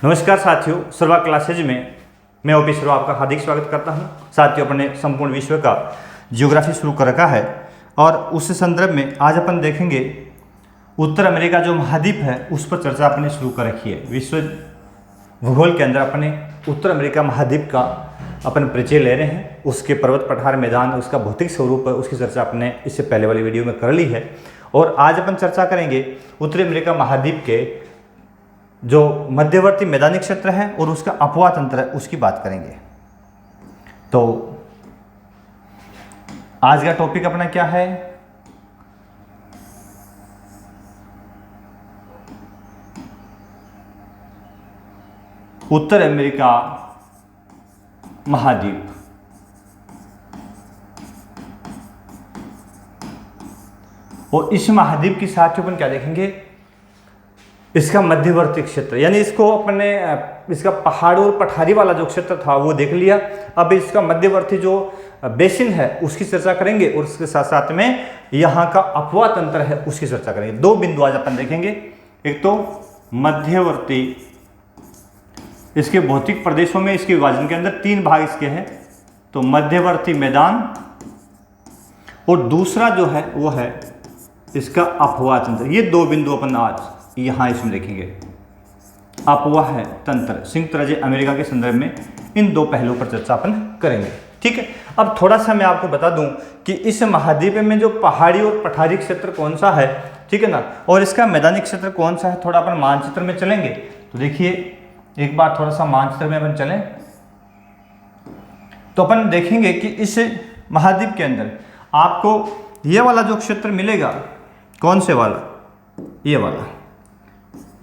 नमस्कार साथियों, सर्वा क्लासेज में मैं ओपी सर्वा आपका हार्दिक स्वागत करता हूं। साथियों, अपने संपूर्ण विश्व का ज्योग्राफी शुरू कर रखा है और उस संदर्भ में आज अपन देखेंगे उत्तर अमेरिका जो महाद्वीप है उस पर चर्चा अपने शुरू कर रखी है। विश्व भूगोल के अंदर अपने उत्तर अमेरिका महाद्वीप का अपन परिचय ले रहे हैं। उसके पर्वत पठार मैदान, उसका भौतिक स्वरूप है, उसकी चर्चा अपने इससे पहले वाली वीडियो में कर ली है। और आज अपन चर्चा करेंगे उत्तरी अमेरिका महाद्वीप के जो मध्यवर्ती मैदानी क्षेत्र है और उसका अपवाह तंत्र है उसकी बात करेंगे। तो आज का टॉपिक अपना क्या है? उत्तर अमेरिका महाद्वीप। और इस महाद्वीप की साथ अपन क्या देखेंगे? इसका मध्यवर्ती क्षेत्र, यानी इसको अपने इसका पहाड़ और पठारी वाला जो क्षेत्र था वो देख लिया। अब इसका मध्यवर्ती जो बेसिन है उसकी चर्चा करेंगे और उसके साथ साथ में यहाँ का अपवाह तंत्र है उसकी चर्चा करेंगे। दो बिंदु आज अपन देखेंगे। एक तो मध्यवर्ती, इसके भौतिक प्रदेशों में इसके विभाजन के अंदर तीन भाग इसके हैं, तो मध्यवर्ती मैदान, और दूसरा जो है वो है इसका अपवाह तंत्र। ये दो बिंदु अपन आज यहाँ इसमें देखेंगे। अपवाह तंत्र, संयुक्त राज्य अमेरिका के संदर्भ में इन दो पहलुओं पर चर्चा अपन करेंगे। ठीक है। अब थोड़ा सा मैं आपको बता दूं कि इस महाद्वीप में जो पहाड़ी और पठारी क्षेत्र कौन सा है, ठीक है ना, और इसका मैदानी क्षेत्र कौन सा है, थोड़ा अपन मानचित्र में चलेंगे। तो देखिए, एक बार थोड़ा सा मानचित्र में अपन चलें तो अपन देखेंगे कि इस महाद्वीप के अंदर आपको ये वाला जो क्षेत्र मिलेगा, कौन से वाला,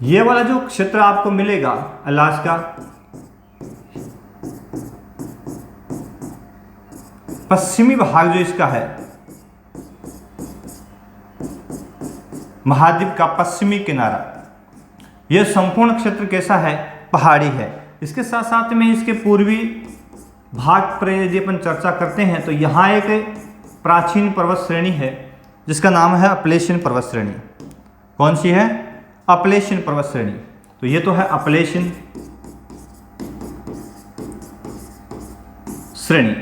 ये वाला जो क्षेत्र आपको मिलेगा अलास्का, पश्चिमी भाग जो इसका है महाद्वीप का पश्चिमी किनारा, यह संपूर्ण क्षेत्र कैसा है? पहाड़ी है। इसके साथ साथ में इसके पूर्वी भाग पर यदि अपन चर्चा करते हैं तो यहाँ एक प्राचीन पर्वत श्रेणी है जिसका नाम है अपलेशियन पर्वत श्रेणी। कौन सी है? अपलेशियन पर्वत श्रेणी। तो ये तो है अपलेशियन श्रेणी,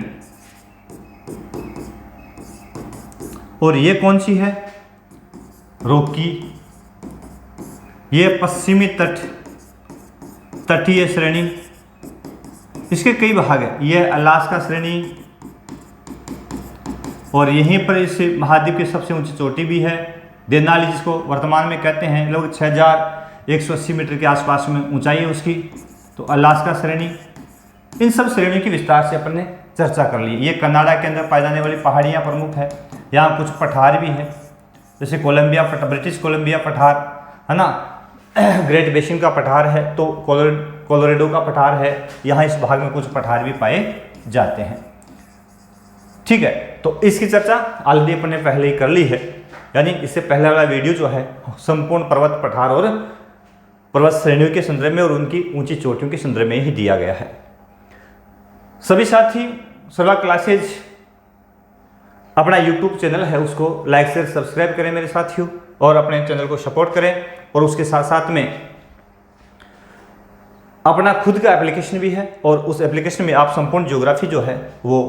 और ये कौन सी है? रॉकी। ये पश्चिमी तटीय श्रेणी, इसके कई भाग है। ये अलास्का श्रेणी, और यहीं पर इस महाद्वीप की सबसे ऊंची चोटी भी है, देनाली, जिसको वर्तमान में कहते हैं। लगभग 6180 मीटर के आसपास में ऊंचाई है उसकी। तो अलास्का श्रेणी, इन सब श्रेणियों की विस्तार से अपन ने चर्चा कर ली। ये कनाडा के अंदर पाई जाने वाली पहाड़ियाँ प्रमुख है। यहाँ कुछ पठार भी हैं, जैसे कोलंबिया पठार, ब्रिटिश कोलंबिया पठार है ना, ग्रेट बेसिन का पठार है, तो कोलोरेडो का पठार है। यहाँ इस भाग में कुछ पठार भी पाए जाते हैं। ठीक है, तो इसकी चर्चा ऑलरेडी अपन ने पहले ही कर ली है, यानी इससे पहले वाला वीडियो जो है संपूर्ण पर्वत पठार और पर्वत श्रेणियों के संदर्भ में और उनकी ऊंची चोटियों के संदर्भ में ही दिया गया है। सभी साथी सर्वा क्लासेज अपना यूट्यूब चैनल है उसको लाइक शेयर सब्सक्राइब करें मेरे साथियों, और अपने चैनल को सपोर्ट करें। और उसके साथ साथ में अपना खुद का एप्लीकेशन भी है और उस एप्लीकेशन में आप संपूर्ण ज्योग्राफी जो है वो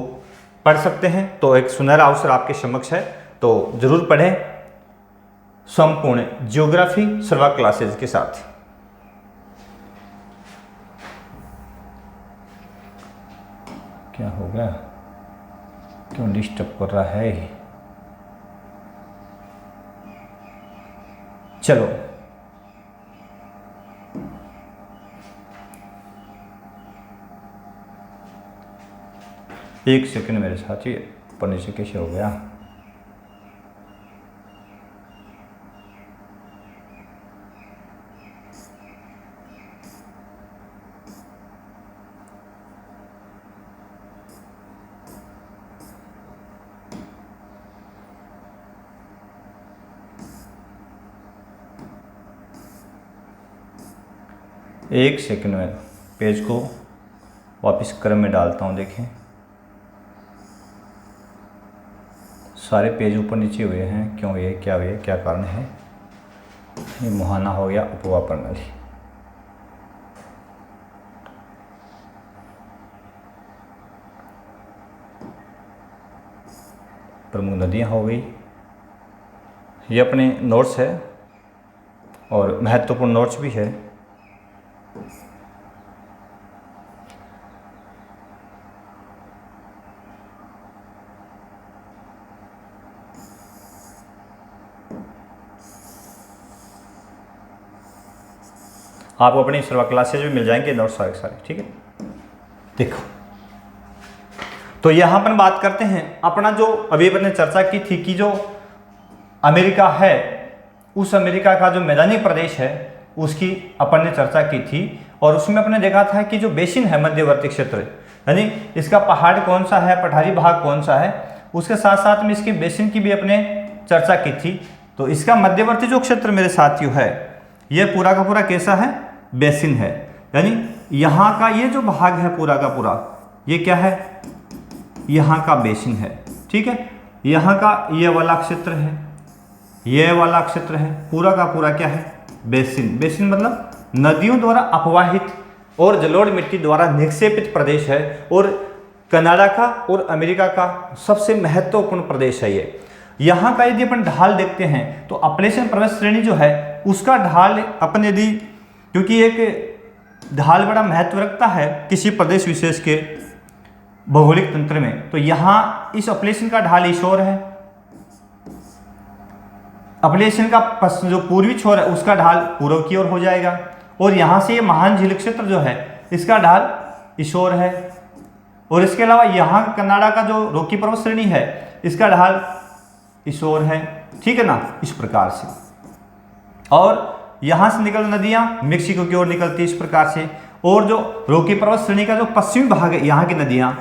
पढ़ सकते हैं। तो एक सुनहरा अवसर आपके समक्ष है, तो जरूर पढ़ें संपूर्ण ज्योग्राफी सर्वा क्लासेज के साथ। क्या हो गया, क्यों डिस्टर्ब कर रहा है? चलो, एक सेकंड मेरे साथी, पढ़ने से कैसे हो गया? एक सेकंड में पेज को वापस क्रम में डालता हूँ। देखें, सारे पेज ऊपर नीचे हुए हैं, क्यों ये, क्या हुए, क्या कारण है? ये मुहाना हो गया उपवा प्रणाली। प्रमुख नदियाँ हो गई। ये अपने नोट्स है और महत्वपूर्ण नोट्स भी है। आपको अपनी सर्वा क्लासेज में मिल जाएंगे नोट्स सारे सारे, ठीक है। देखो, तो यहाँ पर बात करते हैं अपना जो अभी अपने चर्चा की थी कि जो अमेरिका है, उस अमेरिका का जो मैदानी प्रदेश है उसकी अपन ने चर्चा की थी। और उसमें अपने देखा था कि जो बेसिन है मध्यवर्ती क्षेत्र, यानी इसका पहाड़ कौन सा है, पठारी भाग कौन सा है, उसके साथ साथ में इसके बेसिन की भी अपने चर्चा की थी। तो इसका मध्यवर्ती जो क्षेत्र मेरे साथियों है, ये पूरा का पूरा कैसा है, बेसिन है। यानी यहाँ का ये जो भाग है पूरा का पूरा, ये क्या है, यहाँ का बेसिन है, ठीक है। यहाँ का ये वाला क्षेत्र है, ये वाला क्षेत्र है, पूरा का पूरा क्या है, बेसिन। बेसिन मतलब नदियों द्वारा अपवाहित और जलोढ़ मिट्टी द्वारा निक्षेपित प्रदेश है और कनाडा का और अमेरिका का सबसे महत्वपूर्ण प्रदेश है ये। यहाँ का यदि अपन ढाल देखते हैं तो अपलेशियन पर्वत श्रेणी जो है उसका ढाल अपन यदि, क्योंकि एक ढाल बड़ा महत्व रखता है किसी प्रदेश विशेष के भौगोलिक तंत्र में, तो यहाँ इस अपलेशियन का ढाल इस ओर है, अपलेशियन का जो पूर्वी छोर है उसका ढाल पूर्व की ओर हो जाएगा, और यहाँ से ये महान झील क्षेत्र जो है इसका ढाल इस ओर है, और इसके अलावा यहाँ कनाडा का जो रॉकी पर्वत श्रेणी है इसका ढाल इस ओर है, ठीक है ना, इस प्रकार से। और यहाँ से निकल नदियाँ मेक्सिको की ओर निकलती है इस प्रकार से, और जो रॉकी पर्वत श्रेणी का जो पश्चिमी भाग है यहाँ की नदियाँ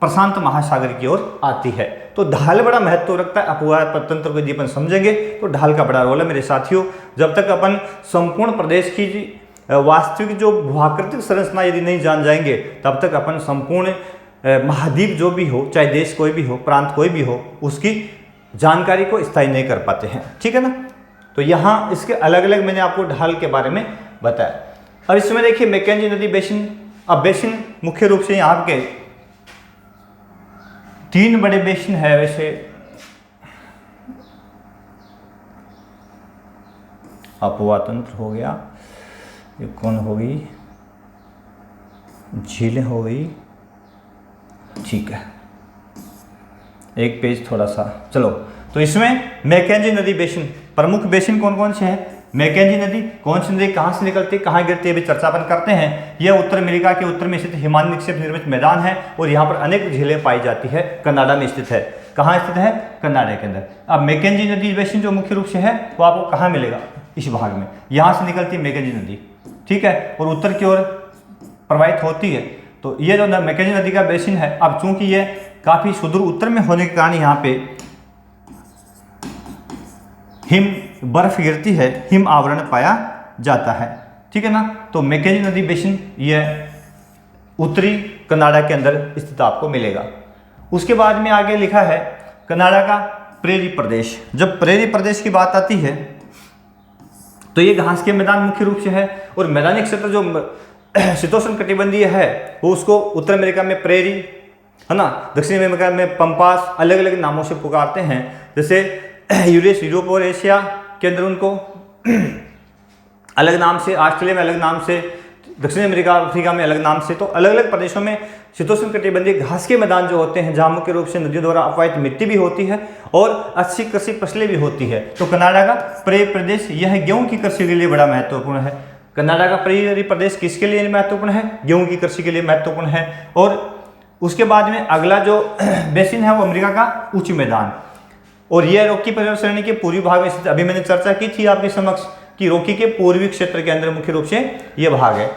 प्रशांत महासागर की ओर आती है। तो ढाल बड़ा महत्व रखता है। अपवाह तंत्र को यदि अपन समझेंगे तो ढाल का बड़ा रोल है मेरे साथियों। जब तक अपन संपूर्ण प्रदेश की वास्तविक जो भूआकृतिक संरचना यदि नहीं जान जाएंगे तब तक अपन संपूर्ण महाद्वीप जो भी हो, चाहे देश कोई भी हो, प्रांत कोई भी हो, उसकी जानकारी को स्थायी नहीं कर पाते हैं, ठीक है ना। तो यहाँ इसके अलग अलग मैंने आपको ढाल के बारे में बताया। अब इसमें देखिए मैकेंजी नदी बेसिन। अब बेसिन मुख्य रूप से यहाँ के 3 बड़े बेसिन है। वैसे अपवाह तंत्र हो गया, ये कौन हो गई, झीलें हो गई, ठीक है। एक पेज थोड़ा सा, चलो। तो इसमें मैकेंजी नदी बेसिन, प्रमुख बेसिन कौन कौन से हैं। मैकेंजी नदी कौन सी नदी, कहाँ से निकलती है, कहाँ गिरती है, अभी चर्चा अपन करते हैं। यह उत्तर अमेरिका के उत्तर में स्थित हिमालय निक्षेप निर्मित मैदान है और यहाँ पर अनेक झीलें पाई जाती है। कनाडा में स्थित है। कहाँ स्थित है, कनाडा के अंदर। अब मैकेंजी नदी बेसिन जो मुख्य रूप से है वो आपको कहाँ मिलेगा, इस भाग में। यहाँ से निकलती है मैकेंजी नदी, ठीक है, और उत्तर की ओर प्रवाहित होती है। तो ये जो मैकेंजी नदी का बेसिन है, अब चूंकि ये काफ़ी सुदूर उत्तर में होने के कारण यहाँ पे हिम बर्फ गिरती है, हिम आवरण पाया जाता है, ठीक है ना। तो मैकेंजी नदी बेसिन ये उत्तरी कनाडा के अंदर स्थित आपको मिलेगा। उसके बाद में आगे लिखा है कनाडा का प्रेरी प्रदेश। जब प्रेरी प्रदेश की बात आती है तो ये घास के मैदान मुख्य रूप से है, और मैदानी क्षेत्र जो शीतोष्ण कटिबंधीय है वो उसको उत्तर अमेरिका में प्रेरी, है ना, दक्षिण अमेरिका में पंपास, अलग अलग नामों से पुकारते हैं। जैसे यूरोप और एशिया के अंदर उनको अलग नाम से, ऑस्ट्रेलिया में अलग नाम से, दक्षिण अमेरिका अफ्रीका में अलग नाम से। तो अलग अलग प्रदेशों में शीतोष्ण कटिबंधीय घास के मैदान जो होते हैं, जहाँ मुख्य रूप से नदियों द्वारा अपवाहित मिट्टी भी होती है और अच्छी कृषि फसलें भी होती है। तो कनाडा का प्रेरी प्रदेश यह गेहूं की कृषि के लिए बड़ा महत्वपूर्ण है। कनाडा का प्रेरी प्रदेश किसके लिए महत्वपूर्ण है, गेहूं की कृषि के लिए महत्वपूर्ण है। और उसके बाद में अगला जो बेसिन है वो अमेरिका का उच्च मैदान, और यह रॉकी पर्वत श्रेणी के पूर्वी भाग में स्थित। अभी मैंने चर्चा की थी आपके समक्ष कि रॉकी के पूर्वी क्षेत्र के अंदर मुख्य रूप से यह भाग है।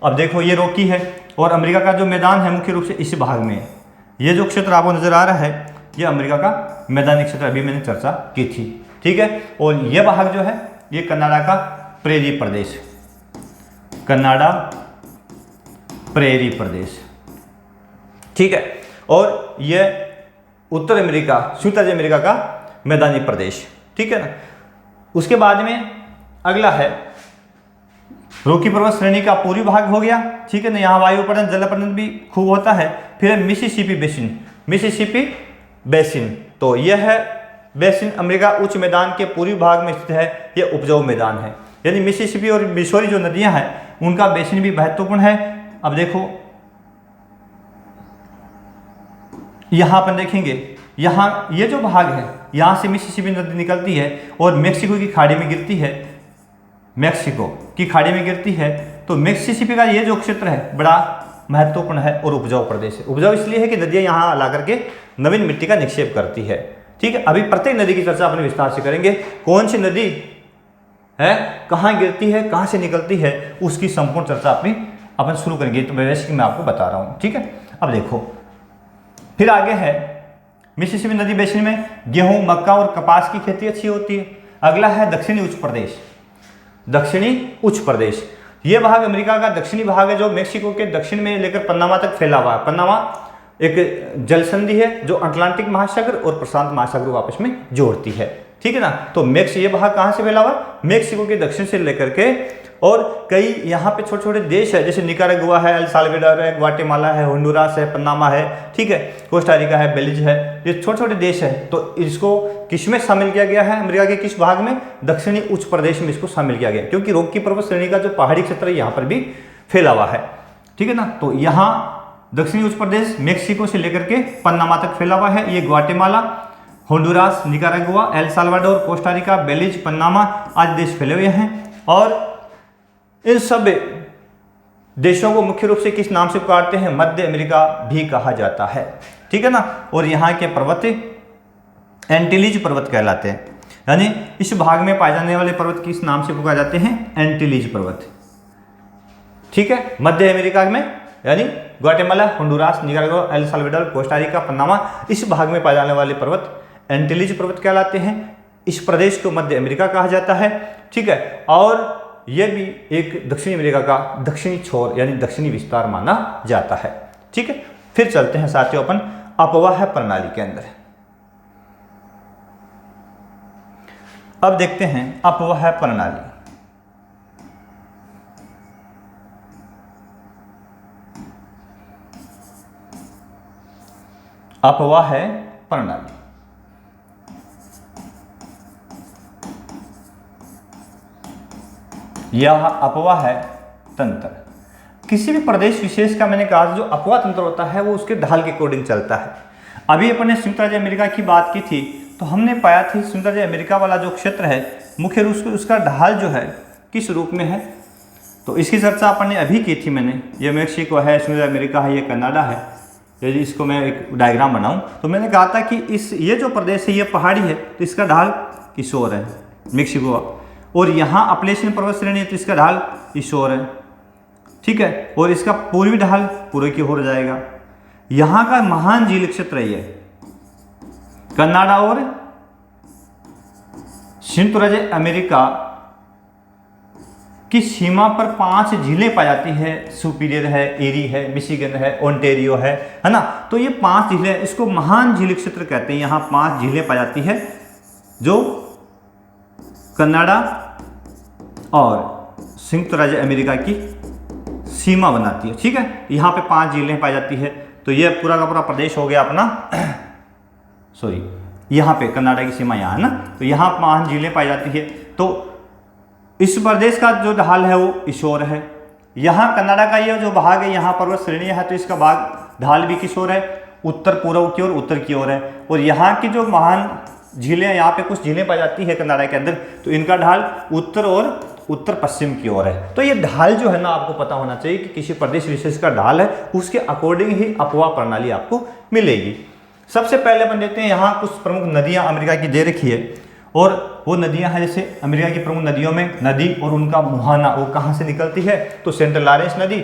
अब देखो ये रॉकी है और अमेरिका का जो मैदान है मुख्य रूप से इस भाग में है। ये जो क्षेत्र आपको नजर आ रहा है ये अमेरिका का मैदानी क्षेत्र, अभी मैंने चर्चा की थी, ठीक है। और यह भाग जो है ये कनाडा का प्रेरी प्रदेश, कनाडा प्रेरी प्रदेश, ठीक है। और यह उत्तर अमेरिका, संयुक्त राज्य अमेरिका का मैदानी प्रदेश, ठीक है ना। उसके बाद में अगला है रॉकी पर्वत श्रेणी का पूर्वी भाग हो गया, ठीक है ना। यहाँ वायु पर्यटन, जल पर्यटन भी खूब होता है। फिर है मिसिसिपी बेसिन। Mississippi basin. तो यह है बेसिन, अमेरिका उच्च मैदान के पूर्वी भाग में स्थित है, यह उपजाऊ मैदान है। यानी मिसिसिपी और मिसौरी जो नदियां हैं उनका बेसिन भी महत्वपूर्ण है। अब देखो यहां पर देखेंगे, यहां ये जो भाग है यहां से मिसिसिपी नदी निकलती है और मेक्सिको की खाड़ी में गिरती है, मेक्सिको की खाड़ी में गिरती है। तो मिसिसिपी का ये जो क्षेत्र है बड़ा महत्वपूर्ण है और उपजाऊ प्रदेश है। उपजाऊ इसलिए है कि नदियां यहां ला करके नवीन मिट्टी का निक्षेप करती है। ठीक है, अभी प्रत्येक नदी की चर्चा अपने विस्तार से करेंगे। कौन सी नदी है, कहाँ गिरती है, कहाँ से निकलती है, उसकी संपूर्ण चर्चा अपन शुरू करेंगे। तो वैसे मैं आपको बता रहा हूँ। ठीक है, अब देखो फिर आगे है मिसिसिपी नदी बेसिन में गेहूं, मक्का और कपास की खेती अच्छी होती है। अगला है दक्षिणी उच्च प्रदेश। दक्षिणी उच्च प्रदेश ये भाग अमेरिका का दक्षिणी भाग है जो मेक्सिको के दक्षिण में लेकर पनामा तक फैला हुआ है। पनामा एक जल संधि है जो अटलांटिक महासागर और प्रशांत महासागर को आपस में जोड़ती है। ठीक है ना। तो ये भाग कहाँ से फैला हुआ है, मेक्सिको के दक्षिण से लेकर के, और कई यहाँ पे छोटे छोटे देश है जैसे निकारागुआ है, एल साल्वाडोर है, ग्वाटेमाला है, होंडुरास है, पनामा है, ठीक है, कोस्टा रिका है, बेलीज है, ये छोटे छोटे देश है। तो इसको किस में शामिल किया गया है, अमेरिका के किस भाग में, दक्षिणी उच्च प्रदेश में इसको शामिल किया गया, क्योंकि रॉकी पर्वत श्रेणी का जो पहाड़ी क्षेत्र है यहाँ पर भी फैला हुआ है। ठीक है ना। तो यहाँ दक्षिणी उच्च प्रदेश मेक्सिको से लेकर के पनामा तक फैला हुआ है। ये Guatemala, Honduras, Nicaragua, El Salvador, Costa Rica, Belize, Panama आदि देश फैले हुए हैं। और इन सब देशों को मुख्य रूप से किस नाम से पुकारते हैं, मध्य अमेरिका भी कहा जाता है। ठीक है ना। और यहाँ के पर्वत एंटीलीज पर्वत कहलाते हैं, यानी इस भाग में पाए जाने वाले पर्वत किस नाम से पुकारे जाते हैं, एंटीलीज पर्वत। ठीक है, मध्य अमेरिका में यानी Guatemala, Honduras, Nicaragua, El Salvador, Costa Rica, Panama, इस भाग में पाए जाने वाले पर्वत एंटीलीज पर्वत कहलाते हैं। इस प्रदेश को मध्य अमेरिका कहा जाता है। ठीक है, और यह भी एक दक्षिणी अमेरिका का दक्षिणी छोर यानी दक्षिणी विस्तार माना जाता है। ठीक है, फिर चलते हैं साथियों अपन अपवाह प्रणाली के अंदर। अब देखते हैं अपवाह प्रणाली। अपवाह प्रणाली यह अपवाह तंत्र किसी भी प्रदेश विशेष का, मैंने कहा जो अपवाह तंत्र होता है वो उसके ढाल के अकॉर्डिंग चलता है। अभी अपन ने संयुक्त राज्य अमेरिका की बात की थी तो हमने पाया थी संयुक्त राज्य अमेरिका वाला जो क्षेत्र है मुख्य रूप से उसका ढाल जो है किस रूप में है। तो इसकी चर्चा अपन ने अभी की थी मैंने। ये मेक्सिको है, संयुक्त राज्य अमेरिका है, ये कनाडा है। यदि इसको मैं एक डायग्राम बनाऊं तो मैंने कहा था कि ये जो प्रदेश है ये पहाड़ी है तो इसका ढाल किस ओर है, मेक्सिको, और यहाँ अपलेशियन पर्वत श्रेणी है तो इसका ढाल इस ओर है। ठीक है, और इसका पूर्वी ढाल पूर्व की ओर जाएगा। यहाँ का महान झील क्षेत्र है ये कनाडा और संयुक्त राज्य अमेरिका की सीमा पर 5 झीलें पाई जाती है। सुपीरियर है, एरी है, मिशिगन है, ओंटेरियो है ना। तो ये 5 झीलें, इसको महान झील क्षेत्र कहते हैं। यहाँ 5 झीलें पाई जाती है जो कनाडा और संयुक्त राज्य अमेरिका की सीमा बनाती है। ठीक है, यहाँ पे 5 झीलें पाई जाती है। तो ये पूरा का पूरा प्रदेश हो गया अपना सॉरी, यहाँ पे कनाडा की सीमा यहाँ है ना। तो यहाँ 5 झीलें पाई जाती है। तो इस प्रदेश का जो ढाल है वो इस ओर है। यहाँ कनाडा का ये जो भाग है यहाँ पर्वत श्रेणी है तो इसका भाग ढाल भी किस ओर है, उत्तर पूर्व की ओर, उत्तर की ओर है। और यहाँ की जो महान झीलें, यहाँ पे कुछ झीलें पाई जाती है कनाडा के अंदर, तो इनका ढाल उत्तर और उत्तर पश्चिम की ओर है। तो ये ढाल जो है ना आपको पता होना चाहिए कि किसी प्रदेश विशेष का ढाल है, उसके अकॉर्डिंग ही अपवाह प्रणाली आपको मिलेगी। सबसे पहले अपन देखते हैं यहाँ कुछ प्रमुख नदियाँ अमेरिका की दे रखी है, और वो नदियाँ हैं जैसे अमेरिका की प्रमुख नदियों में नदी और उनका मुहाना वो कहाँ से निकलती है, तो सेंट्रल लॉरेंस नदी,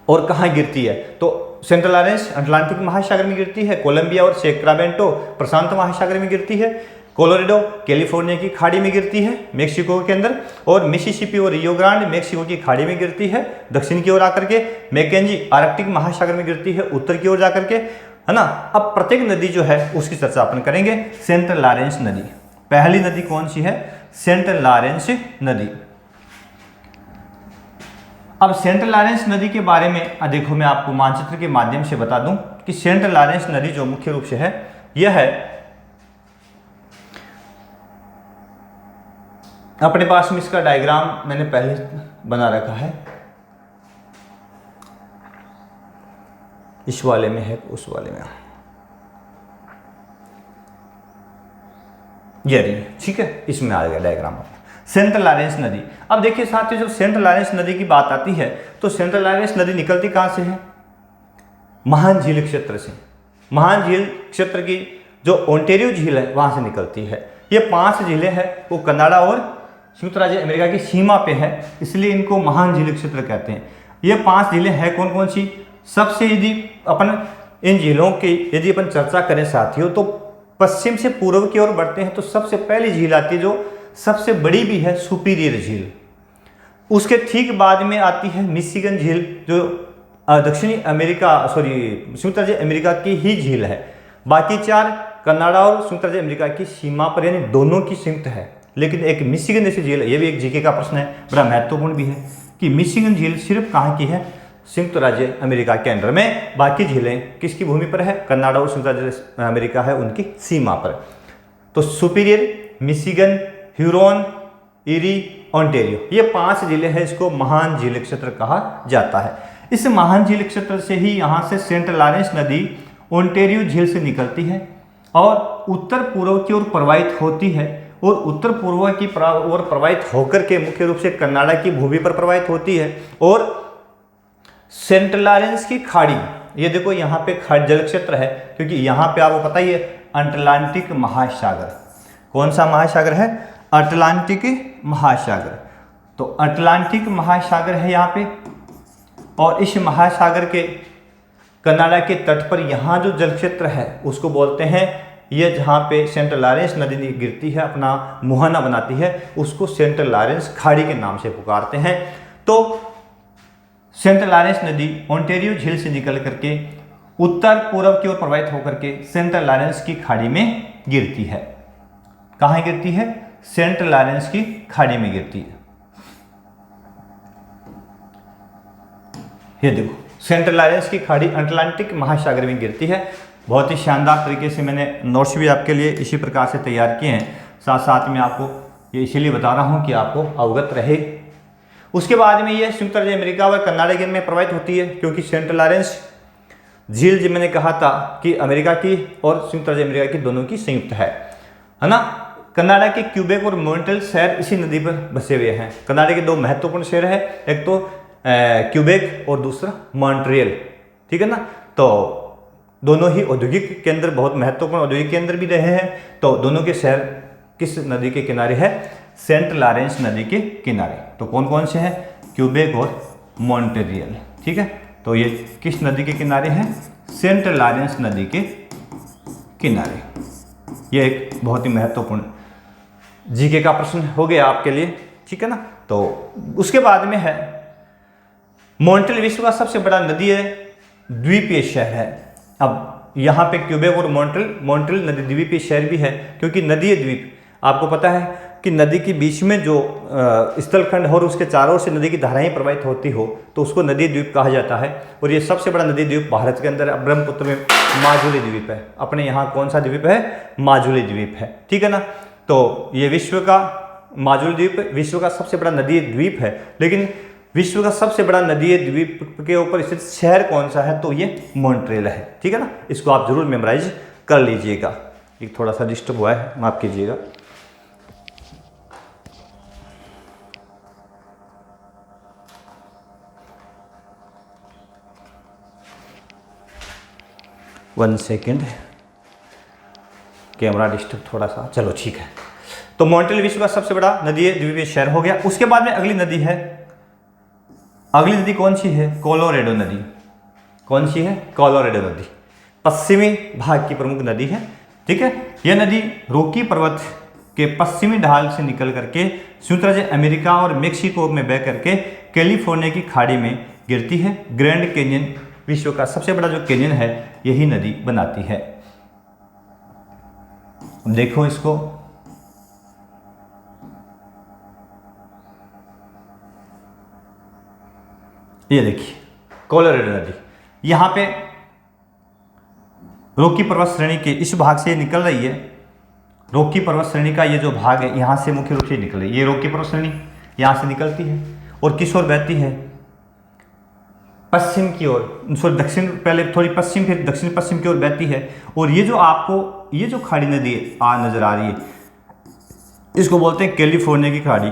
और कहाँ गिरती है, तो सेंट्रल लॉरेंस अटलांटिक महासागर में गिरती है, कोलंबिया और सैक्रामेंटो प्रशांत महासागर में गिरती है, कोलोराडो कैलिफोर्निया की खाड़ी में गिरती है मेक्सिको के अंदर, और मिसिसिपी और रियो ग्रांड मेक्सिको की खाड़ी में गिरती है दक्षिण की ओर आकर के, मैकेंजी आर्कटिक महासागर में गिरती है उत्तर की ओर जाकर के, है ना। अब प्रत्येक नदी जो है उसकी चर्चा अपन करेंगे। सेंट्रल लॉरेंस नदी, पहली नदी कौन सी है, सेंट्रल लॉरेंस नदी। अब सेंट्रल लॉरेंस नदी के बारे में देखो मैं आपको मानचित्र के माध्यम से बता दूं कि सेंट लॉरेंस नदी जो मुख्य रूप से है यह है, अपने पास में इसका डायग्राम मैंने पहले बना रखा है, इस वाले में है, उस वाले में ये रही, ठीक है, इसमें आ गया डायग्राम सेंट लॉरेंस नदी। अब देखिए साथियों, जब सेंट लॉरेंस नदी की बात आती है तो सेंट लॉरेंस नदी निकलती कहाँ से है? महान झील क्षेत्र से। महान झील क्षेत्र की जो ओंटेरियो झील है वहां से निकलती है। ये 5 झीलें हैं, वो कनाडा और संयुक्त राज्य अमेरिका की सीमा पे है, इसलिए इनको महान झील क्षेत्र कहते हैं। ये 5 झीलें हैं कौन कौन सी? सबसे यदि अपन इन झीलों की यदि अपन चर्चा करें साथियों, तो पश्चिम से पूर्व की ओर बढ़ते हैं तो सबसे पहली झील आती है जो सबसे बड़ी भी है, सुपीरियर झील। उसके ठीक बाद में आती है मिशिगन झील, जो दक्षिणी अमेरिका संयुक्त राज्य अमेरिका की ही झील है। बाकी 4 कनाडा और संयुक्त राज्य अमेरिका की सीमा पर, यानी दोनों की संयुक्त है। लेकिन एक मिशिगन जैसी झील है, ये भी एक जीके का प्रश्न है, बड़ा महत्वपूर्ण भी है कि मिशिगन झील सिर्फ कहाँ की है? संयुक्त राज्य अमेरिका के अंडर में। बाकी झीलें किसकी भूमि पर है? कनाडा और संयुक्त राज्य अमेरिका है उनकी सीमा पर। तो superior, Michigan, Huron, eri, Ontario, ये 5 झीलें हैं, इसको महान झील क्षेत्र कहा जाता है। इस महान झील क्षेत्र से ही यहाँ से सेंट लॉरेंस नदी ओंटेरियो झील से निकलती है और उत्तर पूर्व की ओर प्रवाहित होती है, और उत्तर पूर्व की ओर प्रवाहित होकर के मुख्य रूप से कनाडा की भूमि पर प्रवाहित होती है। और सेंट लॉरेंस की खाड़ी, ये देखो यहाँ पे खाड़ी जल क्षेत्र है, क्योंकि यहाँ पे आपको पता ही है अटलांटिक महासागर। कौन सा महासागर है? अटलांटिक महासागर। तो अटलांटिक महासागर है यहाँ पे, और इस महासागर के कनाडा के तट पर यहाँ जो जल क्षेत्र है उसको बोलते हैं, ये जहाँ पे सेंट लॉरेंस नदी गिरती है, अपना मुहाना बनाती है, उसको सेंट लॉरेंस खाड़ी के नाम से पुकारते हैं। तो सेंट लॉरेंस नदी ओंटेरियो झील से निकल करके उत्तर पूर्व की ओर प्रवाहित होकर के सेंट लॉरेंस की खाड़ी में गिरती है। कहाँ गिरती है? सेंट लॉरेंस की खाड़ी में गिरती है। ये देखो, सेंट लॉरेंस की खाड़ी अटलांटिक महासागर में गिरती है। बहुत ही शानदार तरीके से मैंने नोट्स भी आपके लिए इसी प्रकार से तैयार किए हैं, साथ साथ में आपको ये इसीलिए बता रहा हूँ कि आपको अवगत रहे। उसके बाद में ये संयुक्त राज्य अमेरिका और कनाडा में प्रवाहित होती है, क्योंकि सेंट लॉरेंस झील जो मैंने कहा था कि अमेरिका की और संयुक्त राज्य अमेरिका की दोनों की संयुक्त है ना। कनाडा के क्यूबेक और मॉन्ट्रियल शहर इसी नदी पर बसे हुए हैं। कनाडा के 2 महत्वपूर्ण शहर है, एक तो क्यूबेक और दूसरा मॉन्ट्रियल, ठीक है ना। तो दोनों ही औद्योगिक केंद्र, बहुत महत्वपूर्ण औद्योगिक केंद्र भी रहे हैं। तो दोनों के शहर किस नदी के किनारे है? सेंट लॉरेंस नदी के किनारे। तो कौन कौन से हैं? क्यूबेक और मॉन्ट्रियल, ठीक है। तो ये किस नदी के किनारे हैं? सेंट लॉरेंस नदी के किनारे। ये एक बहुत ही महत्वपूर्ण जीके का प्रश्न हो गया आपके लिए, ठीक है ना। तो उसके बाद में है मॉन्ट्रियल, विश्व का सबसे बड़ा नदी है, द्वीपीय शहर है। अब यहाँ पे क्यूबेक और मॉन्ट्रियल नदी द्वीपीय शहर भी है, क्योंकि नदी है द्वीप। आपको पता है कि नदी के बीच में जो स्थलखंड हो और उसके चारों ओर से नदी की धाराएं प्रवाहित होती हो तो उसको नदी द्वीप कहा जाता है। और ये सबसे बड़ा नदी द्वीप भारत के अंदर ब्रह्मपुत्र में माजुली द्वीप है। अपने यहाँ कौन सा द्वीप है? माजुली द्वीप है, ठीक है ना। तो ये विश्व का माजुली द्वीप विश्व का सबसे बड़ा नदी द्वीप है। लेकिन विश्व का सबसे बड़ा नदी द्वीप के ऊपर स्थित शहर कौन सा है? तो ये मॉन्ट्रियल है, ठीक है ना। इसको आप जरूर मेमोराइज कर लीजिएगा। एक थोड़ा सा डिस्टर्ब हुआ है, माफ कीजिएगा। वन सेकेंड, कैमरा डिस्टर्ब थोड़ा सा, चलो ठीक है। तो मॉन्ट्रियल विश्व का सबसे बड़ा नदी द्वीपीय शहर हो गया। उसके बाद में अगली नदी है, अगली नदी कौन सी है? कोलोरेडो नदी। कौन सी है? कोलोरेडो नदी पश्चिमी भाग की प्रमुख नदी है, ठीक है। यह नदी रॉकी पर्वत के पश्चिमी ढाल से निकल करके संयुक्त राज्य अमेरिका और मेक्सिको में बह करके कैलिफोर्निया की खाड़ी में गिरती है। ग्रैंड कैनियन विश्व का सबसे बड़ा जो कैनियन है यही नदी बनाती है। देखो इसको, ये देखिए कोलोरेडो नदी। यहाँ पे रॉकी पर्वत श्रेणी के इस भाग से निकल रही है। रॉकी पर्वत श्रेणी का ये जो भाग है यहाँ से मुख्य रूप से निकल रही है। ये रॉकी पर्वत श्रेणी यहाँ से निकलती है और किस ओर बहती है, पश्चिम की ओर, सॉरी दक्षिण, पहले थोड़ी पश्चिम फिर दक्षिण पश्चिम की ओर बहती है। और ये जो आपको ये जो खाड़ी नदी नजर आ रही है, इसको बोलते हैं कैलिफोर्निया की खाड़ी,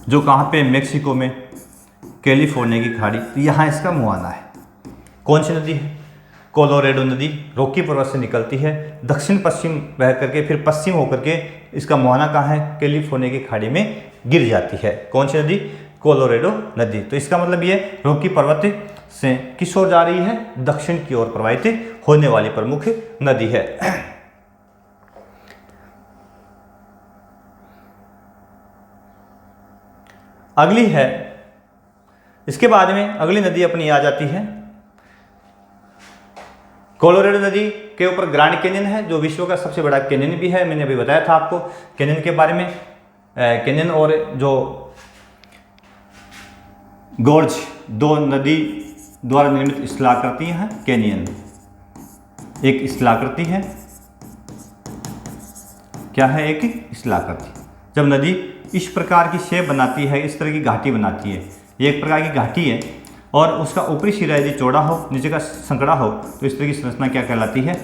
जो कहाँ पे, मेक्सिको में कैलिफोर्निया की खाड़ी। तो यहाँ इसका मुहाना है। कौन सी नदी है, कोलोराडो नदी रॉकी पर्वत से निकलती है, दक्षिण पश्चिम बह करके फिर पश्चिम होकर के इसका मुहाना कहाँ है, कैलिफोर्निया की खाड़ी में गिर जाती है। कौन सी नदी, कोलोराडो नदी। तो इसका मतलब ये रॉकी पर्वत से किस ओर जा रही है, दक्षिण की ओर प्रवाहित होने वाली प्रमुख नदी है। अगली है, इसके बाद में अगली नदी अपनी आ जाती है, कोलोराडो नदी के ऊपर ग्रैंड कैनियन है, जो विश्व का सबसे बड़ा कैनियन भी है। मैंने अभी बताया था आपको कैनियन के बारे में। कैनियन और जो गोर्ज, दो नदी द्वारा निर्मित स्थलाकृति हैं। कैनियन एक स्थलाकृति है, क्या है, एक स्थलाकृति। जब नदी इस प्रकार की शेप बनाती है, इस तरह की घाटी बनाती है, ये एक प्रकार की घाटी है, और उसका ऊपरी सिरा यदि चौड़ा हो, नीचे का संकड़ा हो, तो इस तरह की संरचना क्या कहलाती है,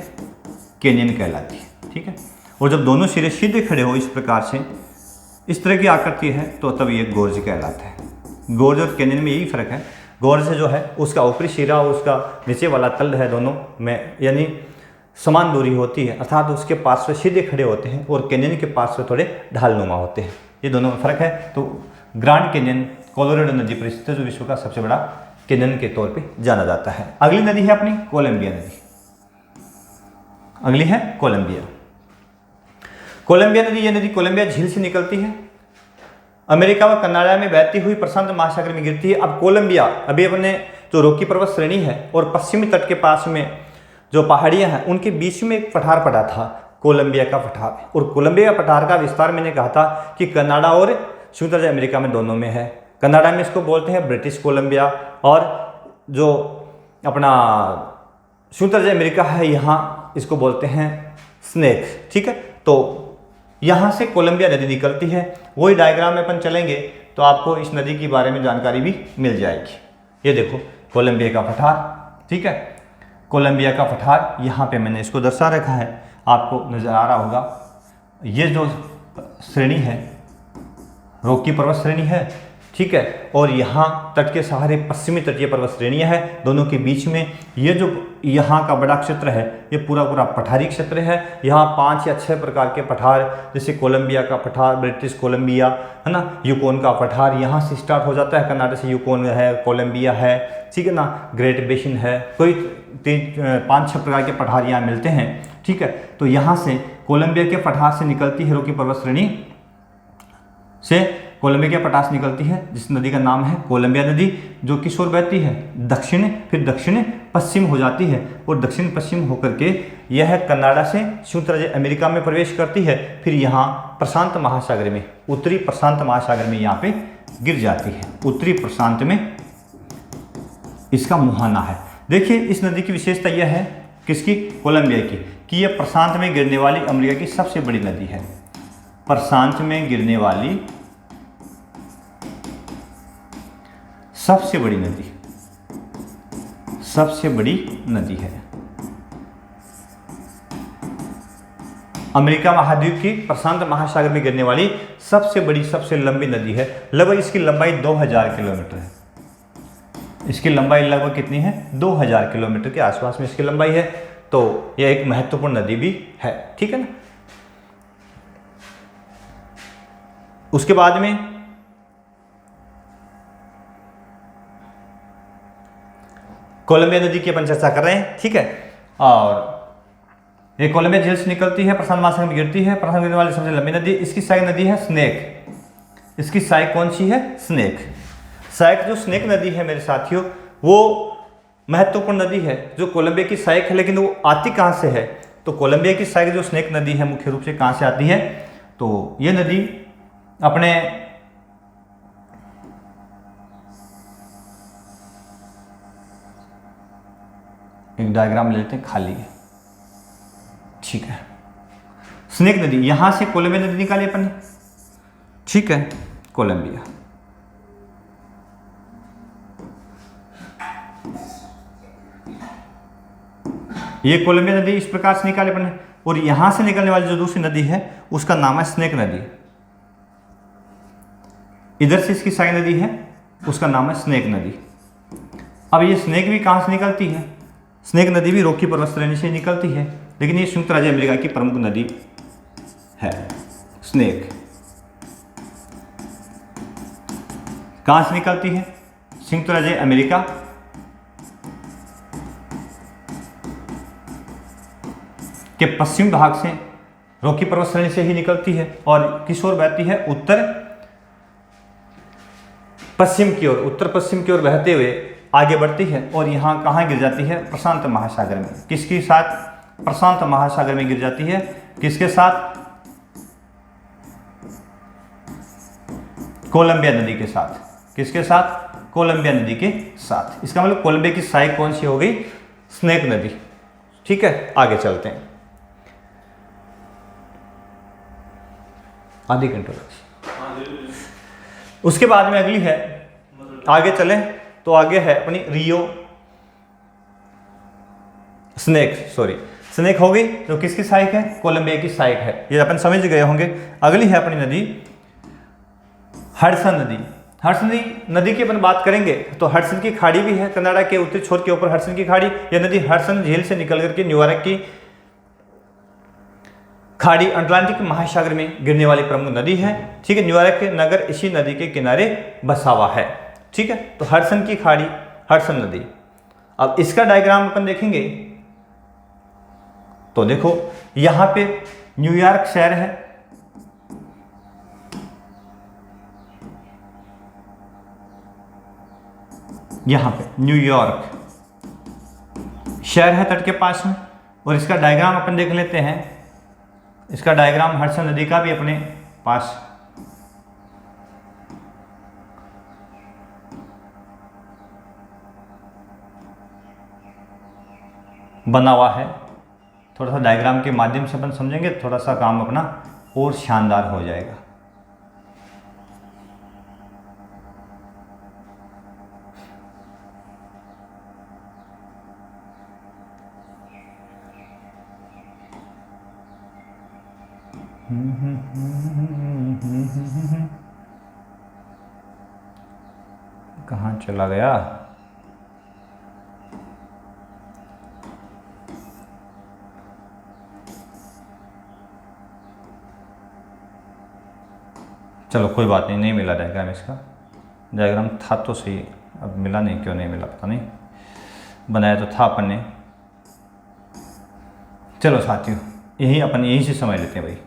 कैनियन कहलाती है। ठीक है। और जब दोनों सिरे सीधे खड़े हो इस प्रकार से, इस तरह की आकृति है, तो तब ये गोर्ज कहलाता है। गोर्ज और कैनियन में यही फर्क है। गोर्ज जो है उसका ऊपरी सिरा और उसका नीचे वाला तल है, दोनों में यानी समान दूरी होती है, अर्थात उसके पार्श्व सीधे खड़े होते हैं, और कैनियन के पार्श्व थोड़े ढालनुमा होते हैं। ये दोनों में फर्क है। तो ग्रैंड कैनियन कोलोराडो नदी पर स्थित है, जो विश्व का सबसे बड़ा कैनियन के तौर पे जाना जाता है। अगली नदी है अपनी कोलंबिया नदी। अगली है कोलंबिया। कोलंबिया नदी, ये नदी कोलंबिया झील से निकलती है, अमेरिका व कनाडा में बहती हुई प्रशांत महासागर में गिरती है। अब कोलंबिया, अभी अपने जो रॉकी पर्वत श्रेणी है और पश्चिमी तट के पास में जो पहाड़ियां हैं, उनके बीच में एक पठार पड़ा था, कोलंबिया का पठार। और कोलंबिया पठार का विस्तार मैंने कहा था कि कनाडा और संयुक्त राज्य अमेरिका में दोनों में है। कनाडा में इसको बोलते हैं ब्रिटिश कोलंबिया, और जो अपना संयुक्त राज्य अमेरिका है, यहाँ इसको बोलते हैं स्नेक। ठीक है। तो यहाँ से कोलंबिया नदी निकलती है। वही डायग्राम में अपन चलेंगे तो आपको इस नदी के बारे में जानकारी भी मिल जाएगी। ये देखो कोलंबिया का पठार। ठीक है। कोलंबिया का पठार यहाँ पे मैंने इसको दर्शा रखा है, आपको नजर आ रहा होगा। ये जो श्रेणी है रॉकी पर्वत श्रेणी है, ठीक है, और यहाँ तट के सहारे पश्चिमी तटीय पर्वत श्रेणियाँ हैं। दोनों के बीच में ये जो यहाँ का बड़ा क्षेत्र है, ये पूरा पूरा पठारी क्षेत्र है। यहाँ 5 या 6 प्रकार के पठार, जैसे कोलंबिया का पठार, ब्रिटिश कोलंबिया है ना, यूकोन का पठार यहाँ से स्टार्ट हो जाता है। कनाडा से यूकोन है, कोलंबिया है, ठीक है ना, ग्रेट बेसिन है, कोई 5-6 प्रकार के पठार यहाँ मिलते हैं। ठीक है। तो यहाँ से कोलंबिया के पठार से निकलती है रॉकी पर्वत श्रेणी से, कोलंबिया के पठार से निकलती है, जिस नदी का नाम है कोलंबिया नदी, जो किस ओर बहती है, दक्षिण, फिर दक्षिण पश्चिम हो जाती है, और दक्षिण पश्चिम होकर के यह कनाडा से संयुक्त राज्य अमेरिका में प्रवेश करती है। फिर यहाँ प्रशांत महासागर में, उत्तरी प्रशांत महासागर में यहाँ पे गिर जाती है। उत्तरी प्रशांत में इसका मुहाना है। देखिए इस नदी की विशेषता यह है, किसकी, कोलंबिया की, कि यह प्रशांत में गिरने वाली अमेरिका की सबसे बड़ी नदी है। प्रशांत में गिरने वाली सबसे बड़ी नदी, सबसे बड़ी नदी है। अमेरिका महाद्वीप की प्रशांत महासागर में गिरने वाली सबसे बड़ी, सबसे लंबी नदी है। लगभग इसकी लंबाई 2000 किलोमीटर है। इसकी लंबाई लगभग कितनी है, 2000 किलोमीटर के आसपास में इसकी लंबाई है। तो यह एक महत्वपूर्ण नदी भी है। ठीक है ना। उसके बाद में कोलंबिया नदी की अपन चर्चा कर रहे हैं। ठीक है। और ये कोलंबिया झील से निकलती है, प्रशांत महासागर में गिरती है, प्रशांत गिरने वाली सबसे लंबी नदी। इसकी सहायक नदी है स्नेक। इसकी सहायक कौन सी है, स्नेक। सहायक जो स्नेक नदी है मेरे साथियों, वो महत्वपूर्ण नदी है, जो कोलंबिया की सहायक है। लेकिन वो आती कहाँ से है, तो कोलंबिया की सहायक जो स्नेक नदी है मुख्य रूप से कहाँ से आती है, तो ये नदी अपने एक डायग्राम ले लेते हैं खाली है, ठीक है। स्नेक नदी, यहां से कोलंबिया नदी निकाली अपन ने, ठीक है, कोलंबिया। ये कोलंबिया नदी इस प्रकार से निकाले अपन ने, और यहां से निकलने वाली जो दूसरी नदी है उसका नाम है स्नेक नदी। इधर से इसकी साई नदी है, उसका नाम है स्नेक नदी। अब ये स्नेक भी कहां से निकलती है? स्नेक नदी भी रॉकी पर्वत श्रेणी से निकलती है, लेकिन ये संयुक्त राज्य अमेरिका की प्रमुख नदी है। स्नेक कहां से निकलती है? संयुक्त राज्य अमेरिका के पश्चिम भाग से रॉकी पर्वत श्रेणी से ही निकलती है, और किस ओर बहती है? उत्तर पश्चिम की ओर, उत्तर पश्चिम की ओर बहते हुए आगे बढ़ती है, और यहाँ कहाँ गिर जाती है? प्रशांत महासागर में। किसके साथ? प्रशांत महासागर में गिर जाती है। किसके साथ? कोलंबिया नदी के साथ। किसके साथ? कोलंबिया नदी के साथ। इसका मतलब कोलंबिया की साई कौन सी हो गई? स्नेक नदी, ठीक है। आगे चलते हैं, आधी घंटे। उसके बाद में अगली है, आगे चलें तो आगे है अपनी रियो स्नेक हो गई, जो किसकी सहायक है? कोलंबिया की सहायक है, ये अपन समझ गए होंगे। अगली है अपनी नदी हडसन नदी। हडसन नदी की अपन बात करेंगे तो हडसन की खाड़ी भी है, कनाडा के उत्तरी छोर के ऊपर हडसन की खाड़ी। यह नदी हडसन झील से निकल करके न्यूयॉर्क की खाड़ी अटलांटिक महासागर में गिरने वाली प्रमुख नदी है, ठीक है। न्यूयॉर्क के नगर इसी नदी के किनारे बसा हुआ है, ठीक है। तो हडसन की खाड़ी, हडसन नदी। अब इसका डायग्राम अपन देखेंगे तो देखो यहां पे न्यूयॉर्क शहर है, यहां पे न्यूयॉर्क शहर है तट के पास में, और इसका डायग्राम अपन देख लेते हैं। इसका डायग्राम हडसन नदी का भी अपने पास बना हुआ है। थोड़ा सा डायग्राम के माध्यम से अपन समझेंगे, थोड़ा सा काम अपना और शानदार हो जाएगा। कहाँ चला गया? चलो कोई बात नहीं, नहीं मिला डायग्राम। इसका डायग्राम था तो सही, अब मिला नहीं, क्यों नहीं मिला पता नहीं, बनाया तो था अपन ने। चलो साथियों, यही अपन यहीं से समझ लेते हैं भाई।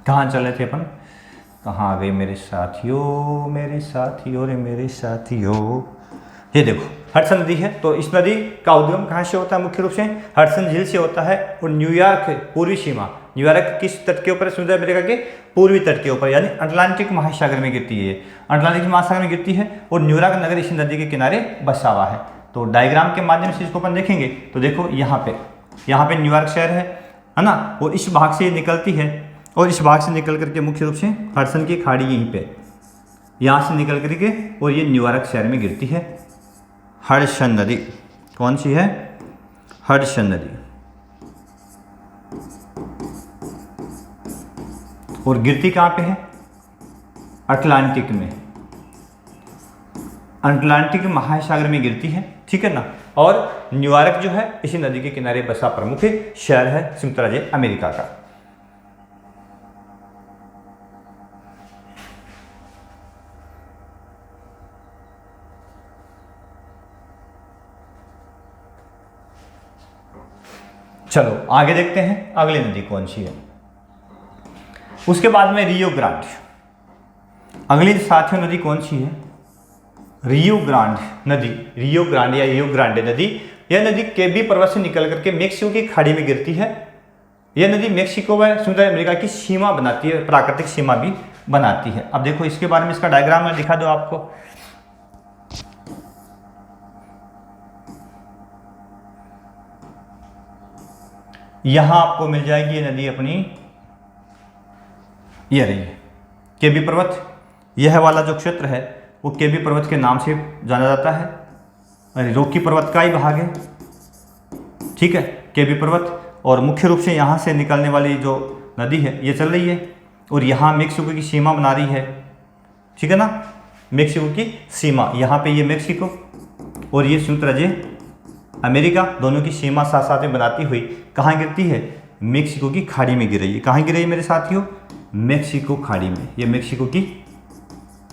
कहाँ चले थे अपन? कहाँ आ गए मेरे साथियों, मेरे साथियों रे मेरे साथियों। ये देखो हडसन नदी है, तो इस नदी का उद्गम कहाँ से होता है? मुख्य रूप से हडसन झील से होता है, और न्यूयॉर्क पूर्वी सीमा, न्यूयॉर्क किस तट के ऊपर? संयुक्त अमेरिका के पूर्वी तट के ऊपर, यानी अटलांटिक महासागर में गिरती है। अटलांटिक महासागर में गिरती है, और न्यूयॉर्क नगर इसी नदी के किनारे बसा हुआ है। तो डायग्राम के माध्यम से इसको अपन देखेंगे तो देखो यहाँ पे न्यूयॉर्क शहर है ना, और इस भाग से निकलती है, और इस भाग से निकल करके मुख्य रूप से हडसन की खाड़ी यहीं पे, यहाँ से निकल करके और ये न्यूयॉर्क शहर में गिरती है हडसन नदी। कौन सी है? हडसन नदी। और गिरती कहाँ पे है? अटलांटिक में, अटलांटिक महासागर में गिरती है, ठीक है ना। और न्यूयॉर्क जो है इसी नदी के किनारे बसा प्रमुख शहर है संयुक्त राज्य अमेरिका का। चलो आगे देखते हैं अगली नदी कौन सी है। उसके बाद में रियो ग्रांड। अगली साथियों नदी कौन सी है? रियो ग्रांड नदी। रियो ग्रांड या रियो ग्रांडे नदी यह नदी केबी पर्वत से निकल करके मेक्सिको की खाड़ी में गिरती है। यह नदी मेक्सिको व संयुक्त अमेरिका की सीमा बनाती है, प्राकृतिक सीमा भी बनाती है। अब देखो इसके बारे में, इसका डायग्राम मैं दिखा दूं आपको। यहां आपको मिल जाएगी ये नदी अपनी, ये रही है केबी पर्वत। यह वाला जो क्षेत्र है वो केबी पर्वत के नाम से जाना जाता है, रॉकी पर्वत का ही भाग है, ठीक है, केबी पर्वत। और मुख्य रूप से यहाँ से निकलने वाली जो नदी है ये चल रही है और यहाँ मेक्सिको की सीमा बना रही है, ठीक है ना, मेक्सिको की सीमा। यहाँ पे ये मेक्सिको और ये संयुक्त राज्य अमेरिका, दोनों की सीमा साथ साथ में बनाती हुई कहाँ गिरती है, मेक्सिको की खाड़ी में गिर रही है। कहाँ गिर रही है मेरे साथियों, मेक्सिको खाड़ी में। ये मेक्सिको की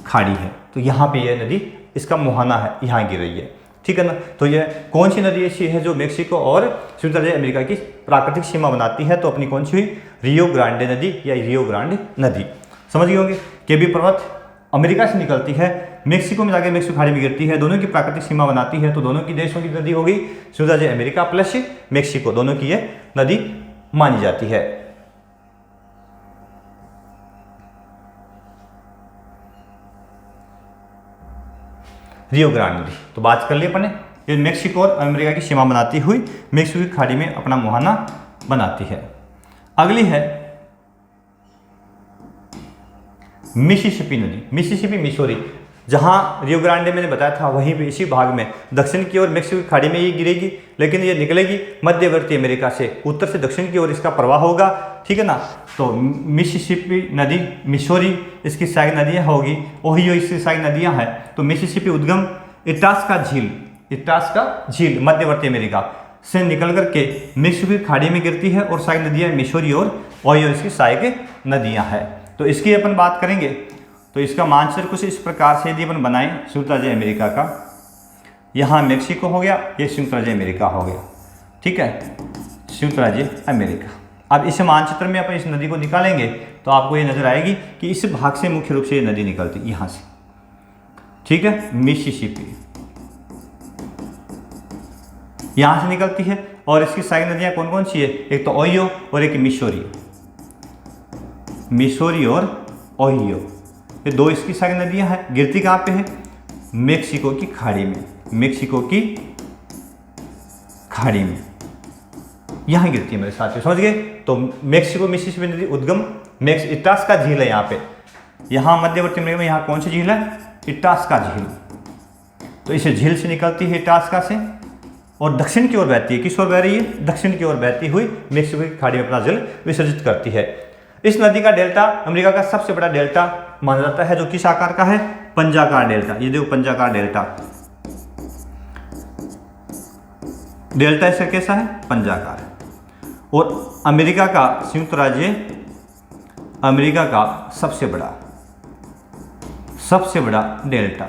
खाड़ी है, तो यहाँ पे ये नदी, इसका मुहाना है, यहाँ गिर रही है, ठीक है ना। तो ये कौन सी नदी ऐसी है जो मेक्सिको और संयुक्त राज्य अमेरिका की प्राकृतिक सीमा बनाती है, तो अपनी कौन सी हुई, रियो ग्रांडे नदी या रियो ग्रांडे नदी। समझ गए होंगे। केबी पर्वत अमेरिका से निकलती है, मेक्सिको में जाके मेक्सिको खाड़ी में गिरती है, दोनों की प्राकृतिक सीमा बनाती है, तो दोनों की देशों की नदी होगी संयुक्त राज्य अमेरिका प्लस मेक्सिको, दोनों की ये नदी मानी जाती है। रियो ग्रांडे नदी, तो बात कर ली अपन ने, ये मेक्सिको और अमेरिका की सीमा बनाती हुई मेक्सिको की खाड़ी में अपना मुहाना बनाती है। अगली है मिसिसिपी नदी, मिसिसिपी मिसौरी। जहां रियो ग्रांडे मैंने बताया था वहीं पे इसी भाग में दक्षिण की ओर मेक्सिको की खाड़ी में ये गिरेगी, लेकिन ये निकलेगी मध्यवर्ती अमेरिका से, उत्तर से दक्षिण की ओर इसका प्रवाह होगा, ठीक है ना। तो मिसिसिपी नदी, मिसौरी इसकी सहायक नदियाँ होगी, ओहियो इसकी सहायक नदियाँ हैं। तो मिसिसिपी उद्गम इटास्का झील, इटास्का झील मध्यवर्ती अमेरिका से निकल करके मेक्सिको की खाड़ी में गिरती है और सहायक नदियाँ मिसौरी और ओहियो इसकी सहायक नदियाँ हैं। तो इसकी अपन बात करेंगे, तो इसका मानचित्र कुछ इस प्रकार से यदि अपन बनाएं, संयुक्त राज्य अमेरिका का, यहाँ मेक्सिको हो गया, ये संयुक्त राज्य अमेरिका हो गया, ठीक है, संयुक्त राज्य अमेरिका। अब इस मानचित्र में अपन इस नदी को निकालेंगे तो आपको ये नजर आएगी कि इस भाग से मुख्य रूप से ये नदी निकलती है, यहाँ से, ठीक है, मिसिसिपी यहाँ से निकलती है। और इसकी सहायक नदियाँ कौन कौन सी है, एक तो ओहियो और एक मिसौरी, मिसौरी और ओहियो, ये दो इसकी सहायक नदियां हैं। गिरती कहाँ पे है, मेक्सिको की खाड़ी में, मेक्सिको की खाड़ी में यहाँ गिरती है मेरे साथियों, समझ गए। तो मेक्सिको मिसिसिपी नदी उद्गम इटास्का झील है यहाँ पे, यहाँ मध्यवर्ती अमेरिका में यहाँ कौन सी झील है, इटास्का झील। तो इसे झील से निकलती है इटास्का से और दक्षिण की ओर बहती है, किस ओर बह रही है, दक्षिण की ओर बहती हुई मेक्सिको की खाड़ी में अपना जल विसर्जित करती है। इस नदी का डेल्टा अमेरिका का सबसे बड़ा डेल्टा माना जाता है, जो किस आकार का है, पंजाकार डेल्टा। ये देखो पंजाकार डेल्टा, डेल्टा इसका कैसा है, पंजाकार। और अमेरिका का, संयुक्त राज्य अमेरिका का सबसे बड़ा डेल्टा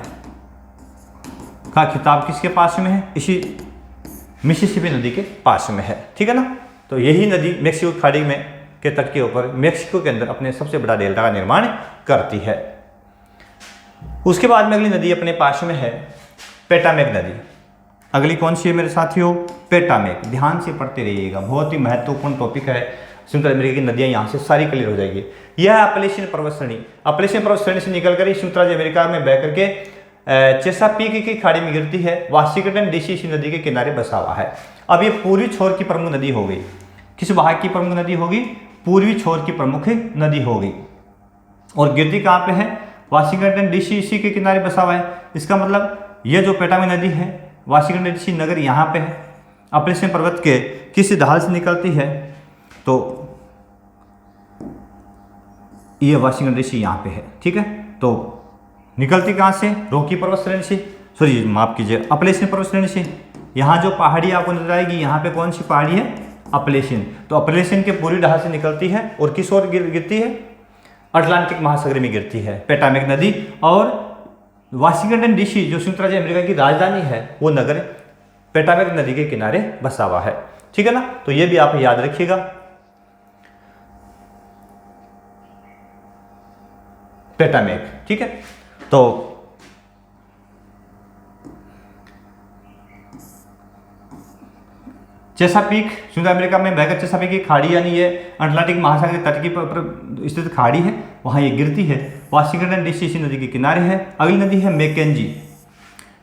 का खिताब किसके पास में है, इसी मिसिसिपी नदी के पास में है, ठीक है ना। तो यही नदी मेक्सिको खाड़ी में के तट के ऊपर मेक्सिको के अंदर अपने सबसे बड़ा डेल्टा का निर्माण करती है। उसके बाद में अगली नदी अपने पास में है पेटामेक नदी। अगली कौन सी है मेरे साथियों, पेटामेक। ध्यान से पढ़ते रहिएगा, बहुत ही महत्वपूर्ण टॉपिक है। संयुक्त अमेरिका की नदियां यहाँ से सारी क्लियर हो जाएगी। यह अपलेशियन पर्वत श्रेणी, अपलेशियन पर्वत श्रेणी से निकल कर संयुक्त राज्य अमेरिका में बह करके चेसापीक की खाड़ी में गिरती है। वाशिंगटन डीसी इसी नदी के किनारे बसा हुआ है। अब ये पूर्वी छोर की प्रमुख नदी हो गई। किस भाग की प्रमुख नदी होगी, पूर्वी छोर की प्रमुख नदी होगी। और गिरती कहाँ पे है, वाशिंगटन डीसी इसी के किनारे बसा हुआ है। इसका मतलब ये जो पेटामेक नदी है, वाशिंगटन डीसी नगर यहाँ पे है, अपलेशियन पर्वत के किस ढाल से निकलती है, तो ये वाशिंगटन डीसी यहाँ पे है, ठीक है। तो निकलती कहाँ से, रॉकी पर्वत श्रेणी से, सॉरी माफ कीजिए, अपलेशियन पर्वत श्रेणी से। यहाँ जो पहाड़ी आपको नजर आएगी, यहाँ पे कौन सी पहाड़ी है, अपलेशियन। तो अपलेशियन के पूरी ढाल से निकलती है और किस ओर गिरती है, अटलांटिक महासागर में गिरती है पेटामेक नदी। और वाशिंगटन डीसी जो संयुक्त राज्य अमेरिका की राजधानी है, वो नगर पेटामेक नदी के किनारे बसा हुआ है, ठीक है ना। तो ये भी आप याद रखिएगा, पेटामेक, ठीक है। तो चेसापीक संयुक्त अमेरिका में बहकर चेसापीक की खाड़ी, यानी ये अटलांटिक महासागर के तट की पर स्थित खाड़ी है, वहाँ ये गिरती है। वाशिंगटन डीसी इसी नदी के किनारे है। अगली नदी है मैकेंजी।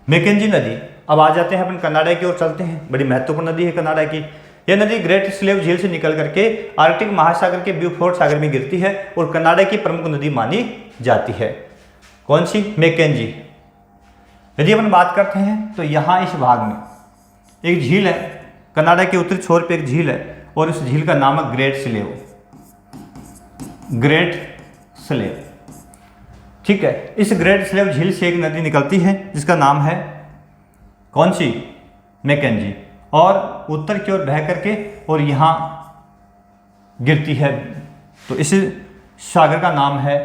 मैकेंजी नदी। अब आ जाते हैं अपन कनाडा की ओर चलते हैं। बड़ी महत्वपूर्ण नदी है कनाडा की। यह नदी ग्रेट स्लेव झील से निकल करके आर्कटिक महासागर के ब्यूफोर्ट सागर में गिरती है और कनाडा की प्रमुख नदी मानी जाती है। कौन सी? मैकेंजी। यदि अपन बात करते हैं तो यहाँ इस भाग में एक झील है, कनाडा के उत्तरी छोर पे एक झील है और उस झील का नाम है ग्रेट स्लेव। ग्रेट स्लेव, ठीक है। इस ग्रेट स्लेव झील से एक नदी निकलती है जिसका नाम है कौन सी? मैकेंजी, और उत्तर की ओर बह करके और यहाँ गिरती है। तो इस सागर का नाम है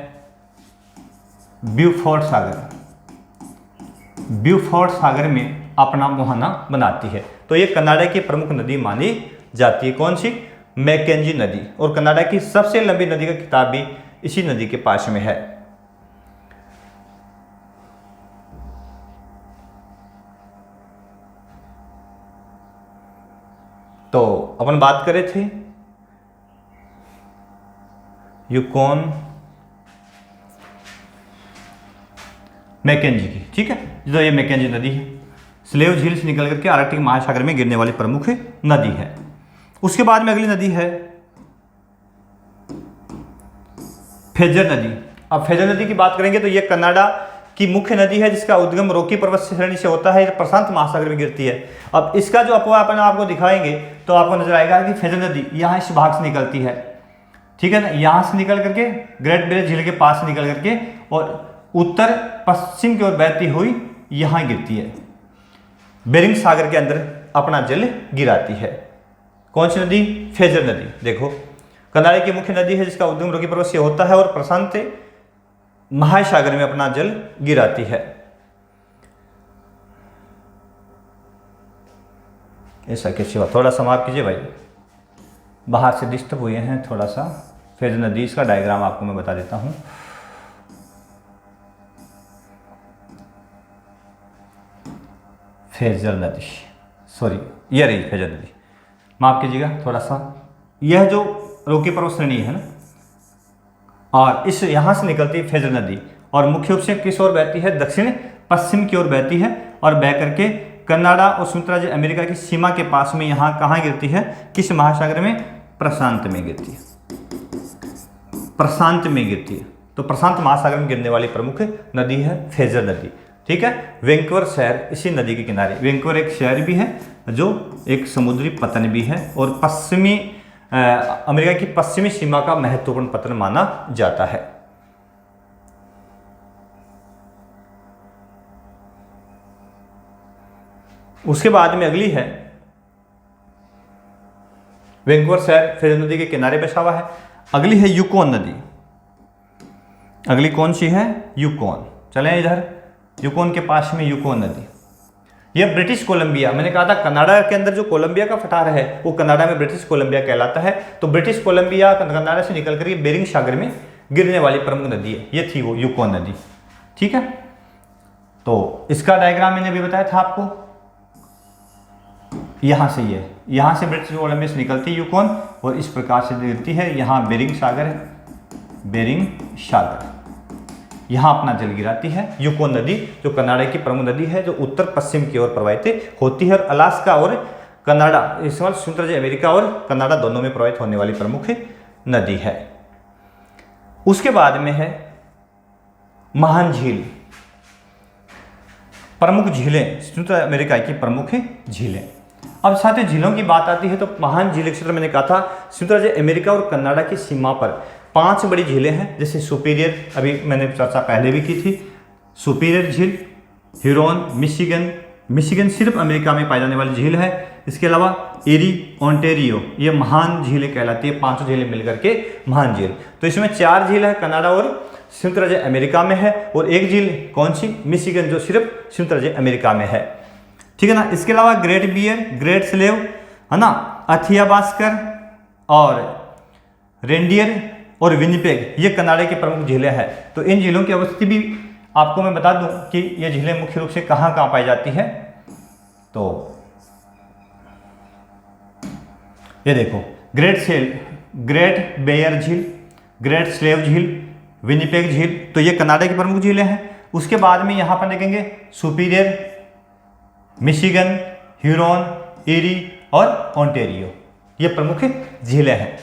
ब्यूफोर्ट सागर। ब्यूफोर्ट सागर में अपना मुहाना बनाती है। तो ये कनाडा की प्रमुख नदी मानी जाती है। कौन सी? मैकेंजी नदी। और कनाडा की सबसे लंबी नदी का खिताब भी इसी नदी के पास में है। तो अपन बात करे थे यूकॉन मैकेंजी की, ठीक है। जो ये मैकेंजी नदी है स्लेव झील से निकल करके आर्कटिक महासागर में गिरने वाली प्रमुख नदी है। उसके बाद में अगली नदी है फ्रेजर नदी। अब फ्रेजर नदी की बात करेंगे तो ये कनाडा की मुख्य नदी है जिसका उद्गम रॉकी पर्वत श्रेणी से होता है, प्रशांत महासागर में गिरती है। अब इसका जो अपवा अपन आपको दिखाएंगे तो आपको नजर आएगा कि फ्रेजर नदी यहाँ इस भाग से निकलती है, ठीक है ना। यहाँ से निकल करके ग्रेट बेरियर झील के पास से निकल करके और उत्तर पश्चिम की ओर बहती हुई यहाँ गिरती है, बेरिंग सागर के अंदर अपना जल गिराती है। कौन सी नदी? फ्रेजर नदी। देखो कनाडा की मुख्य नदी है जिसका उद्गम रॉकी पर्वत से होता है और प्रशांत महासागर में अपना जल गिराती है। ऐसा कैसे हुआ? थोड़ा सा माफ कीजिए भाई, बाहर से डिस्टर्ब हुए हैं थोड़ा सा। फ्रेजर नदी, इसका डायग्राम आपको मैं बता देता हूं। फ्रेजर नदी, सॉरी ये रही फ्रेजर नदी, माफ कीजिएगा थोड़ा सा। यह जो रॉकी पर्वत श्रेणी है ना, और इस यहाँ से निकलती है फ्रेजर नदी और मुख्य रूप से किस ओर बहती है? दक्षिण पश्चिम की ओर बहती है और बह करके कनाडा और संयुक्त राज्य अमेरिका की सीमा के पास में यहाँ कहाँ गिरती है? किस महासागर में? प्रशांत में गिरती है। प्रशांत में गिरती है। तो प्रशांत महासागर में गिरने वाली प्रमुख नदी है फ्रेजर नदी, ठीक है। वैंकूवर शहर इसी नदी के किनारे। वैंकूवर एक शहर भी है जो एक समुद्री पतन भी है और पश्चिमी अमेरिका की पश्चिमी सीमा का महत्वपूर्ण पतन माना जाता है। उसके बाद में अगली है वैंकूवर शहर फ्रेजर नदी के किनारे बसा हुआ है। अगली है यूकॉन नदी। अगली कौन सी है? यूकॉन। चलें इधर, यूकॉन के पास में यूकॉन नदी। यह ब्रिटिश कोलंबिया, मैंने कहा था कनाडा के अंदर जो कोलंबिया का पठार है वो कनाडा में ब्रिटिश कोलंबिया कहलाता है। तो ब्रिटिश कोलंबिया कनाडा से निकल कर बेरिंग सागर में गिरने वाली प्रमुख नदी है, ये थी वो यूकॉन नदी, ठीक है। तो इसका डायग्राम मैंने अभी बताया था आपको। यहाँ से ये, यहाँ से ब्रिटिश कोलंबिया से निकलती है यूकॉन और इस प्रकार से गिरती है। यहाँ बेरिंग सागर है, बेरिंग सागर, यहाँ अपना जल गिराती है। यूकॉन नदी जो कनाडा की प्रमुख नदी है जो उत्तर पश्चिम की ओर प्रवाहित होती है और अलास्का और कनाडा, इस बार संयुक्त राज्य अमेरिका और कनाडा दोनों में प्रवाहित होने वाली प्रमुख नदी है। उसके बाद में है महान झील। प्रमुख झीलें, संयुक्त अमेरिका की प्रमुख झीलें। अब साथ ही झीलों की बात आती है तो महान झील क्षेत्र मैंने कहा था संयुक्त राज्य अमेरिका और कनाडा की सीमा पर 5 बड़ी झीलें हैं। जैसे सुपीरियर, अभी मैंने चर्चा पहले भी की थी, सुपीरियर झील, ह्यूरॉन, मिशिगन। मिशिगन सिर्फ अमेरिका में पाई जाने वाली झील है। इसके अलावा एरी, ओंटेरियो, ये महान झीलें कहलाती है। 5 झीलें मिलकर के महान झील। तो इसमें 4 झील है कनाडा और संयुक्त राज्य अमेरिका में है और एक झील कौन सी? मिशिगन, जो सिर्फ संयुक्त राज्य अमेरिका में है, ठीक है ना। इसके अलावा ग्रेट बियर, ग्रेट स्लेव, है ना, अथियाबास्कर और रेंडियर और विनिपेग, ये कनाडा की प्रमुख झीलें हैं। तो इन झीलों की अवस्थिति भी आपको मैं बता दूं कि ये झीलें मुख्य रूप से कहाँ कहाँ पाई जाती है। तो ये देखो, ग्रेट बेयर झील, ग्रेट स्लेव झील, विनिपेग झील, तो ये कनाडा की प्रमुख झीलें हैं। उसके बाद में यहाँ पर देखेंगे सुपीरियर, मिशिगन, ह्यूरॉन, ईरी और ओंटेरियो, ये प्रमुख झीलें हैं।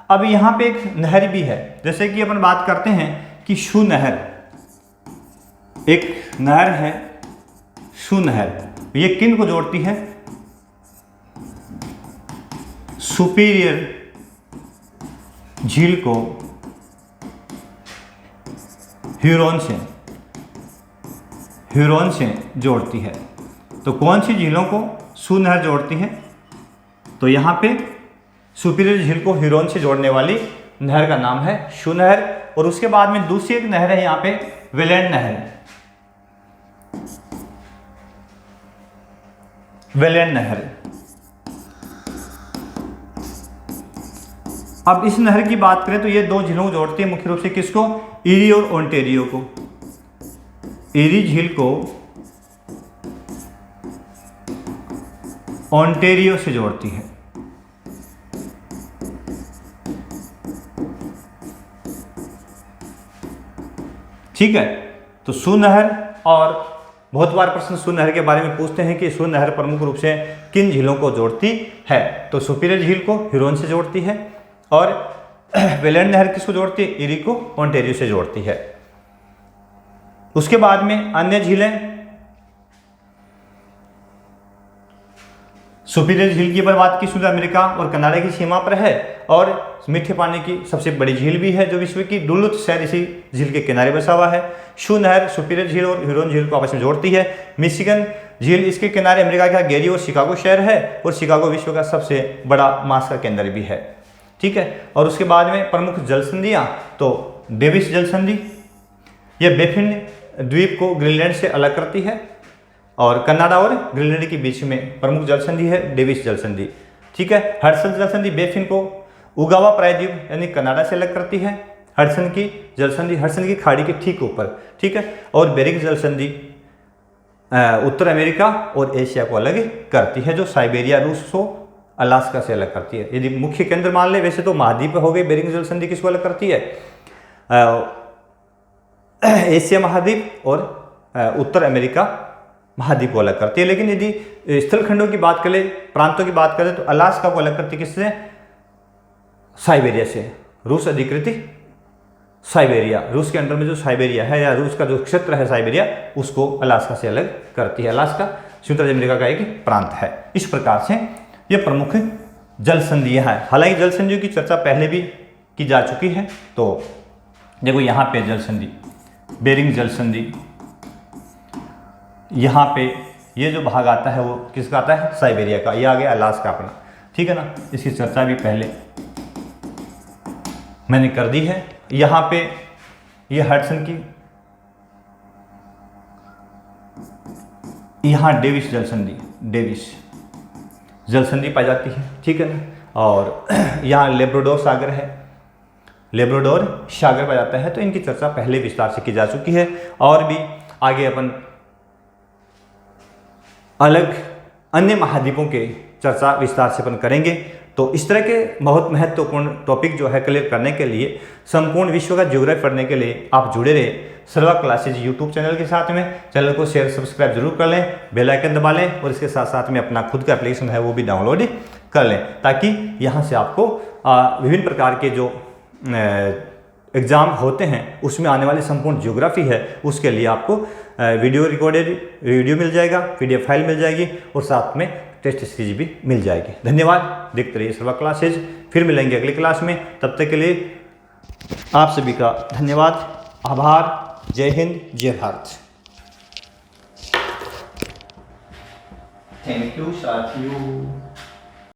अब यहाँ पे एक नहर भी है, जैसे कि अपन बात करते हैं कि शू नहर, एक नहर है शू नहर, ये किन को जोड़ती है? सुपीरियर झील को ह्यूरॉन से जोड़ती है। तो कौन सी झीलों को शू नहर जोड़ती है? तो यहाँ पे सुपीरियर झील को ह्यूरॉन से जोड़ने वाली नहर का नाम है शू नहर। और उसके बाद में दूसरी एक नहर है यहाँ पे वेलेंड नहर, वेलेंड नहर। अब इस नहर की बात करें तो ये दो झीलों को जोड़ती है, मुख्य रूप से किसको? ईरी और ओंटेरियो को। ईरी झील को ओंटेरियो से जोड़ती है। ठीक है, तो शू नहर, और बहुत बार प्रश्न शू नहर के बारे में पूछते हैं कि शू नहर प्रमुख रूप से किन झीलों को जोड़ती है? तो सुपीरियर झील को ह्यूरॉन से जोड़ती है, और वेलेंड नहर किसको जोड़ती है? ईरी को ओंटेरियो से जोड़ती है। उसके बाद में अन्य झीलें, सुपीरियर झील की पर बात की, सुदूर अमेरिका और कनाडा की सीमा पर है, और मीठे पानी की सबसे बड़ी झील भी है जो विश्व की। डुलुथ शहर इसी झील के किनारे बसा हुआ है। शू नहर सुपीरियर झील और ह्यूरॉन झील को आपस में जोड़ती है। मिशिगन झील इसके किनारे अमेरिका का गेरी और शिकागो शहर है, और शिकागो विश्व का सबसे बड़ा मास का केंद्र भी है। ठीक है, और उसके बाद में प्रमुख जल संधियाँ, तो डेविस जल संधि, यह बेफिन द्वीप को ग्रीनलैंड से अलग करती है, और कनाडा और ग्रीनलैंड के बीच में प्रमुख जल संधि है डेविस जल संधि। ठीक है, हडसन जल संधि बेफिन को उगावा प्रायद्वीप यानी कनाडा से अलग करती है। हडसन की जल संधि हडसन की खाड़ी के ठीक ऊपर। ठीक है, और बेरिंग जल संधि उत्तर अमेरिका और एशिया को अलग करती है, जो साइबेरिया, रूस को अलास्का से अलग करती है। यदि मुख्य केंद्र मान ले, वैसे तो महाद्वीप हो गई, बेरिंग जल संधि किसको अलग करती है? एशिया महाद्वीप और उत्तर अमेरिका महाद्वीप को अलग करती है। लेकिन यदि स्थलखंडों की बात करें, प्रांतों की बात करें, तो अलास्का को अलग करती है किससे? साइबेरिया से। रूस अधिकृत साइबेरिया, रूस के अंडर में जो साइबेरिया है या रूस का जो क्षेत्र है साइबेरिया, उसको अलास्का से अलग करती है। अलास्का संयुक्त अमेरिका का एक प्रांत है। इस प्रकार से ये प्रमुख जल संधियाँ हैं। हालांकि जल संधियों की चर्चा पहले भी की जा चुकी है। तो देखो यहाँ पे जल संधि, बेरिंग जल संधि, यहाँ पे ये जो भाग आता है वो किसका आता है? साइबेरिया का। ये आ गया अलास्का अपना। ठीक है ना, इसकी चर्चा भी पहले मैंने कर दी है। यहाँ पे ये हडसन की, यहाँ डेविस जल संधि, डेविस जल संधि पाई जाती है। ठीक है ना, और यहाँ लेब्राडोर सागर है, लेब्राडोर सागर पाया जाता है। तो इनकी चर्चा पहले विस्तार से की जा चुकी है, और भी आगे अपन अलग अन्य महाद्वीपों के चर्चा विस्तार से अपन करेंगे। तो इस तरह के बहुत महत्वपूर्ण टॉपिक जो है क्लियर करने के लिए, संपूर्ण विश्व का ज्योग्राफी पढ़ने के लिए आप जुड़े रहे सर्वा क्लासेज यूट्यूब चैनल के साथ में। चैनल को शेयर सब्सक्राइब जरूर कर लें, बेल आइकन दबा लें, और इसके साथ साथ में अपना खुद का एप्लीकेशन है वो भी डाउनलोड कर लें, ताकि यहाँ से आपको विभिन्न प्रकार के जो एग्ज़ाम होते हैं उसमें आने वाली संपूर्ण ज्योग्राफी है उसके लिए आपको वीडियो रिकॉर्डेड वीडियो मिल जाएगा, PDF फाइल मिल जाएगी, और साथ में टेस्ट सीरीज भी मिल जाएगी। धन्यवाद, देखते रहिए सर्वा क्लासेज। फिर मिलेंगे अगली क्लास में, तब तक के लिए आप सभी का धन्यवाद, आभार। जय हिंद, जय भारत। थैंक यू साथियों।